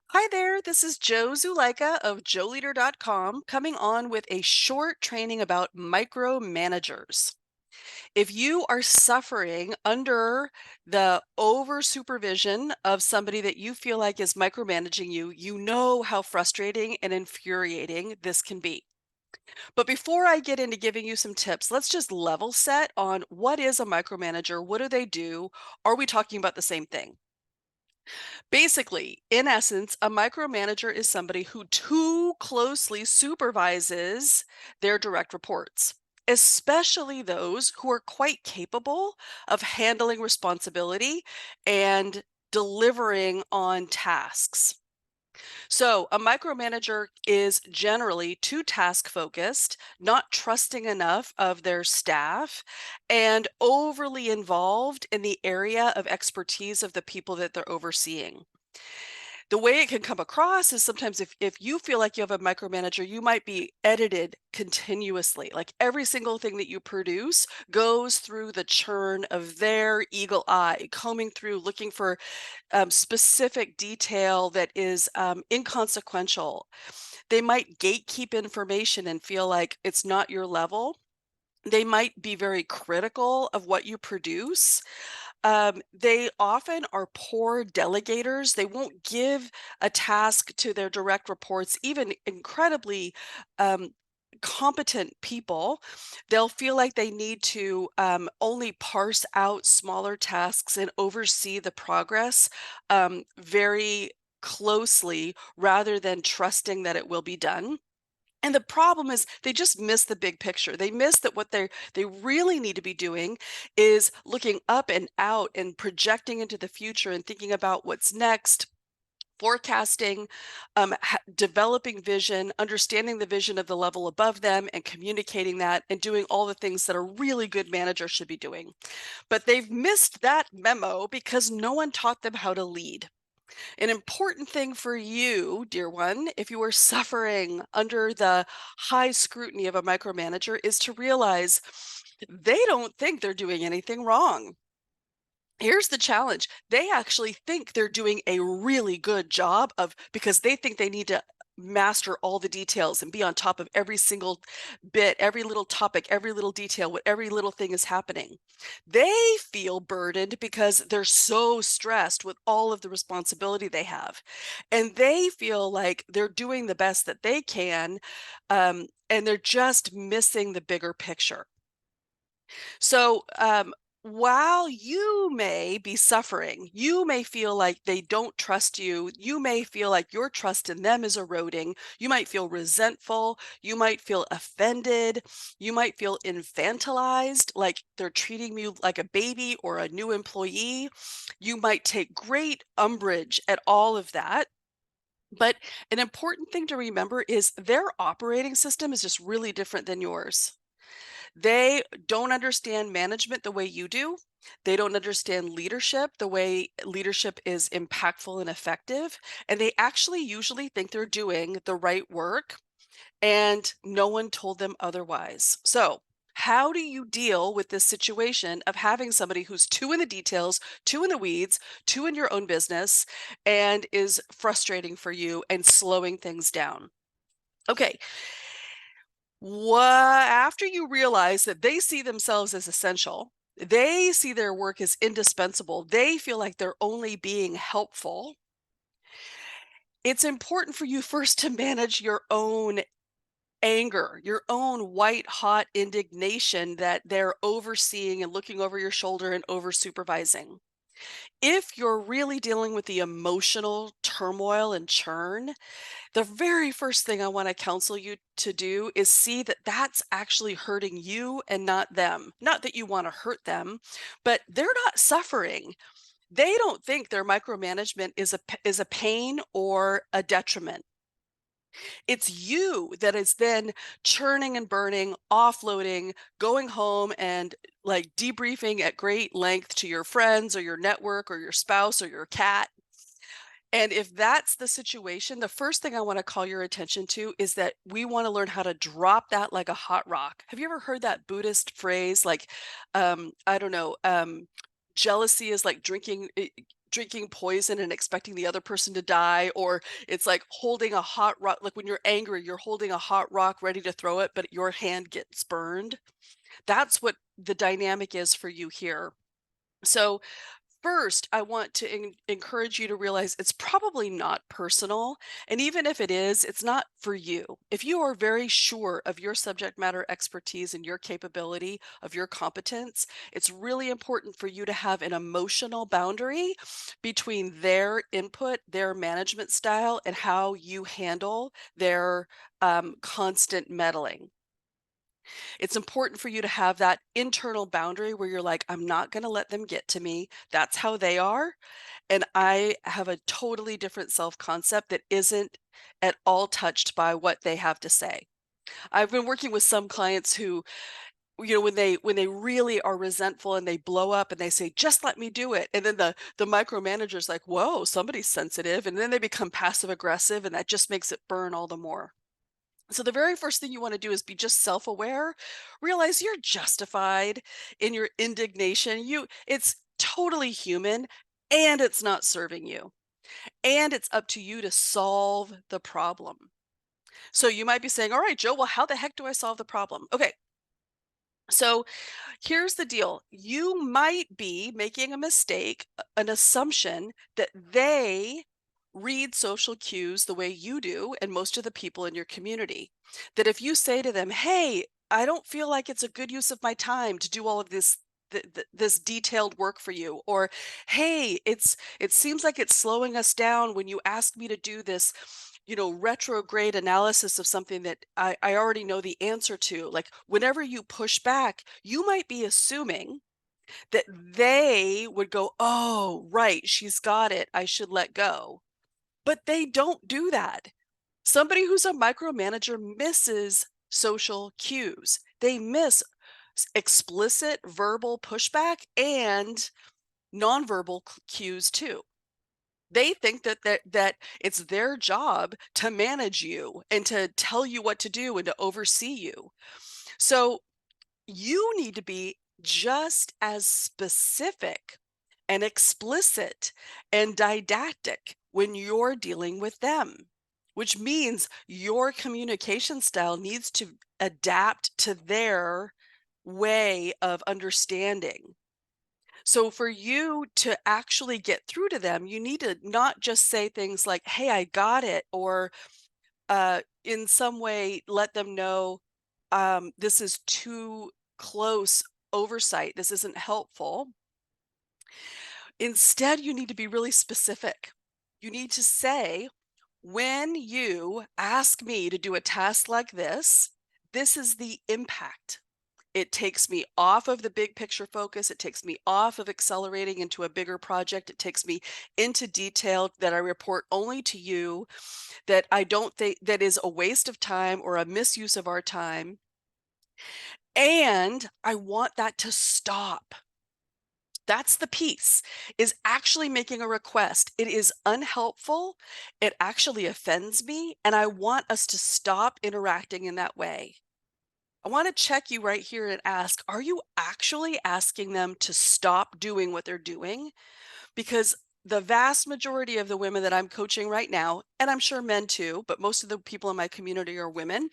Hi there, this is Joe Zuleika of JoeLeader.com coming on with a short training about micromanagers. If you are suffering under the over supervision of somebody that you feel like is micromanaging you, you know how frustrating and infuriating this can be. But before I get into giving you some tips, let's just level set on what is a micromanager? What do they do? Are we talking about the same thing? Basically, in essence, a micromanager is somebody who too closely supervises their direct reports, especially those who are quite capable of handling responsibility and delivering on tasks. So, a micromanager is generally too task focused, not trusting enough of their staff, and overly involved in the area of expertise of the people that they're overseeing. The way it can come across is sometimes if you feel like you have a micromanager, you might be edited continuously. Like every single thing that you produce goes through the churn of their eagle eye, combing through, looking for specific detail that is inconsequential. They might gatekeep information and feel like it's not your level. They might be very critical of what you produce. They often are poor delegators. They won't give a task to their direct reports, even incredibly um, competent people. They'll feel like they need to only parse out smaller tasks and oversee the progress very closely rather than trusting that it will be done. And the problem is they just miss the big picture. They miss that what they really need to be doing is looking up and out and projecting into the future and thinking about what's next, forecasting, developing vision, understanding the vision of the level above them and communicating that and doing all the things that a really good manager should be doing. But they've missed that memo because no one taught them how to lead. An important thing for you, dear one, if you are suffering under the high scrutiny of a micromanager, is to realize they don't think they're doing anything wrong. Here's the challenge. They actually think they're doing a really good job of because they think they need to master all the details and be on top of every single bit, every little topic, every little detail, what every little thing is happening. They feel burdened because they're so stressed with all of the responsibility they have. And they feel like they're doing the best that they can, and they're just missing the bigger picture. So, while you may be suffering, you may feel like they don't trust you. You may feel like your trust in them is eroding. You might feel resentful. You might feel offended. You might feel infantilized, like they're treating you like a baby or a new employee. You might take great umbrage at all of that. But an important thing to remember is their operating system is just really different than yours. They don't understand management the way you do. They don't understand leadership the way leadership is impactful and effective. And they actually usually think they're doing the right work, and no one told them otherwise. So, how do you deal with this situation of having somebody who's too in the details, too in the weeds, too in your own business, and is frustrating for you and slowing things down? Okay, after you realize that they see themselves as essential, they see their work as indispensable, they feel like they're only being helpful, it's important for you first to manage your own anger, your own white hot indignation that they're overseeing and looking over your shoulder and over supervising. If you're really dealing with the emotional turmoil and churn, the very first thing I want to counsel you to do is see that that's actually hurting you and not them. Not that you want to hurt them, but they're not suffering. They don't think their micromanagement is a pain or a detriment. It's you that is then churning and burning, offloading, going home and like debriefing at great length to your friends or your network or your spouse or your cat. And if that's the situation, the first thing I want to call your attention to is that we want to learn how to drop that like a hot rock. Have you ever heard that Buddhist phrase? Like, I don't know, jealousy is like drinking poison and expecting the other person to die, or it's like holding a hot rock, like when you're angry, you're holding a hot rock ready to throw it, but your hand gets burned. That's what the dynamic is for you here. So, first, I want to encourage you to realize it's probably not personal. And even if it is, it's not for you. If you are very sure of your subject matter expertise and your capability, of your competence, it's really important for you to have an emotional boundary between their input, their management style, and how you handle their constant meddling. It's important for you to have that internal boundary where you're like, I'm not going to let them get to me. That's how they are. And I have a totally different self concept that isn't at all touched by what they have to say. I've been working with some clients who, when they really are resentful and they blow up and they say, just let me do it. And then the micromanager's like, whoa, somebody's sensitive. And then they become passive aggressive, and that just makes it burn all the more. So the very first thing you want to do is be just self-aware. Realize you're justified in your indignation. It's totally human, and it's not serving you. And it's up to you to solve the problem. So you might be saying, "All right, Joe, well, how the heck do I solve the problem?" Okay. So here's the deal. You might be making a mistake, an assumption that they read social cues the way you do and most of the people in your community. That if you say to them, "Hey, I don't feel like it's a good use of my time to do all of this detailed work for you," or "Hey, it seems like it's slowing us down when you ask me to do this, retrograde analysis of something that I already know the answer to." Like, whenever you push back, you might be assuming that they would go, "Oh, right, she's got it. I should let go." But they don't do that. Somebody who's a micromanager misses social cues. They miss explicit verbal pushback and nonverbal cues too. They think that it's their job to manage you and to tell you what to do and to oversee you. So you need to be just as specific and explicit and didactic when you're dealing with them, which means your communication style needs to adapt to their way of understanding. So for you to actually get through to them, you need to not just say things like, "Hey, I got it," or in some way let them know, this is too close oversight. This isn't helpful. Instead, you need to be really specific. You need to say, when you ask me to do a task like this is the impact. It takes me off of the big picture focus. It takes me off of accelerating into a bigger project. It takes me into detail that I report only to you, that I don't think that is a waste of time or a misuse of our time. And I want that to stop. That's the piece, is actually making a request. It is unhelpful. It actually offends me. And I want us to stop interacting in that way. I want to check you right here and ask, are you actually asking them to stop doing what they're doing? Because the vast majority of the women that I'm coaching right now, and I'm sure men too, but most of the people in my community are women,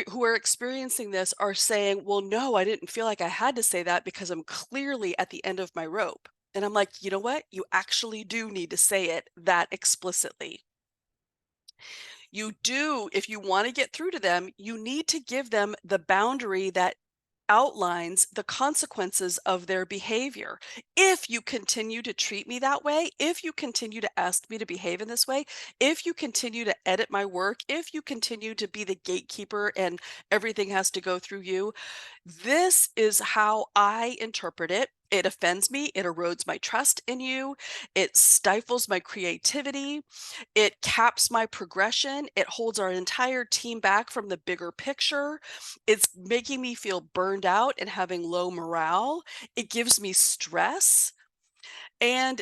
who are experiencing this are saying, well, no, I didn't feel like I had to say that because I'm clearly at the end of my rope. And I'm like, you know what? You actually do need to say it that explicitly. You do, if you want to get through to them, you need to give them the boundary that outlines the consequences of their behavior. If you continue to treat me that way, if you continue to ask me to behave in this way, if you continue to edit my work, if you continue to be the gatekeeper and everything has to go through you, this is how I interpret it. It offends me. It erodes my trust in you. It stifles my creativity. It caps my progression. It holds our entire team back from the bigger picture. It's making me feel burned out and having low morale. It gives me stress. And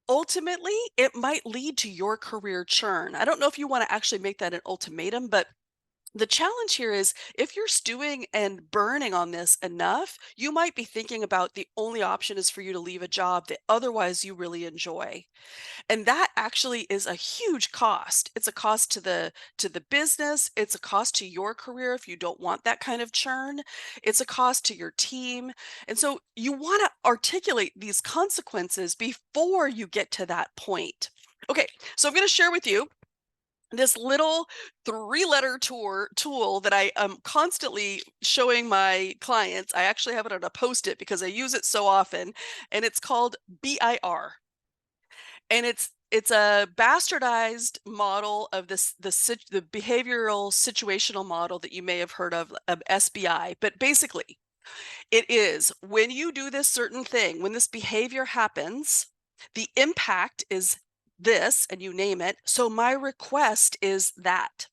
ultimately, it might lead to your career churn. I don't know if you want to actually make that an ultimatum, but The challenge here is if you're stewing and burning on this enough, you might be thinking about the only option is for you to leave a job that otherwise you really enjoy. And that actually is a huge cost. It's a cost to the business, it's a cost to your career if you don't want that kind of churn. It's a cost to your team. And so you want to articulate these consequences before you get to that point. Okay, so I'm going to share with you this little three-letter tool that I am constantly showing my clients. I actually have it on a post-it because I use it so often, and it's called BIR. And it's a bastardized model of the behavioral situational model that you may have heard of SBI. But basically, it is when you do this certain thing, when this behavior happens, the impact is this, and you name it. So my request is that.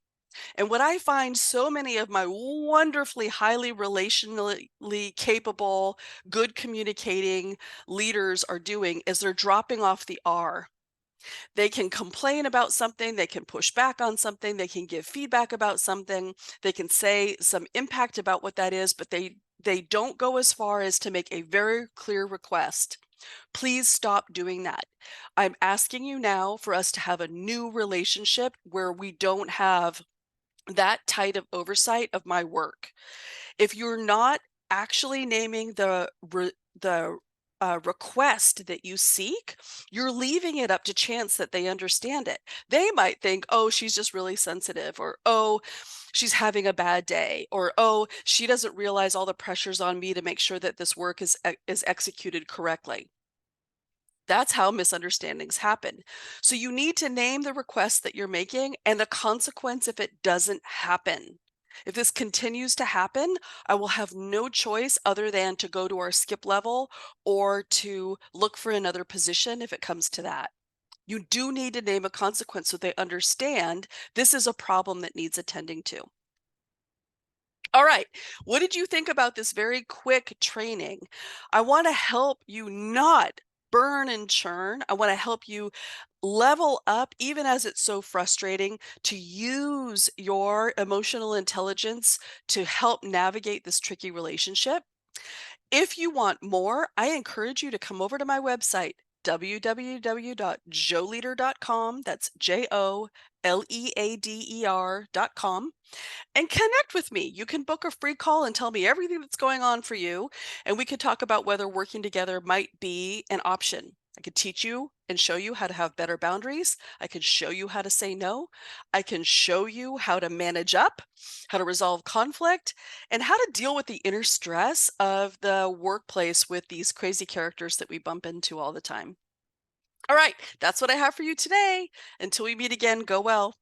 And what I find so many of my wonderfully highly relationally capable, good communicating leaders are doing is they're dropping off the R. They can complain about something, they can push back on something, they can give feedback about something, they can say some impact about what that is, but they don't go as far as to make a very clear request. Please stop doing that. I'm asking you now for us to have a new relationship where we don't have that tight of oversight of my work. If you're not actually naming the request that you seek, you're leaving it up to chance that they understand it. They might think, "Oh, she's just really sensitive," or, "Oh, she's having a bad day," or, "Oh, she doesn't realize all the pressures on me to make sure that this work is executed correctly." That's how misunderstandings happen. So you need to name the request that you're making and the consequence if it doesn't happen. If this continues to happen, I will have no choice other than to go to our skip level or to look for another position if it comes to that. You do need to name a consequence so they understand this is a problem that needs attending to. All right. What did you think about this very quick training? I want to help you not burn and churn. I want to help you level up, even as it's so frustrating, to use your emotional intelligence to help navigate this tricky relationship. If you want more, I encourage you to come over to my website, www.joleader.com. That's JOLEADER.com and connect with me. You can book a free call and tell me everything that's going on for you, and we could talk about whether working together might be an option. I could teach you and show you how to have better boundaries. I can show you how to say no. I can show you how to manage up, how to resolve conflict, and how to deal with the inner stress of the workplace with these crazy characters that we bump into all the time. All right, that's what I have for you today. Until we meet again, go well.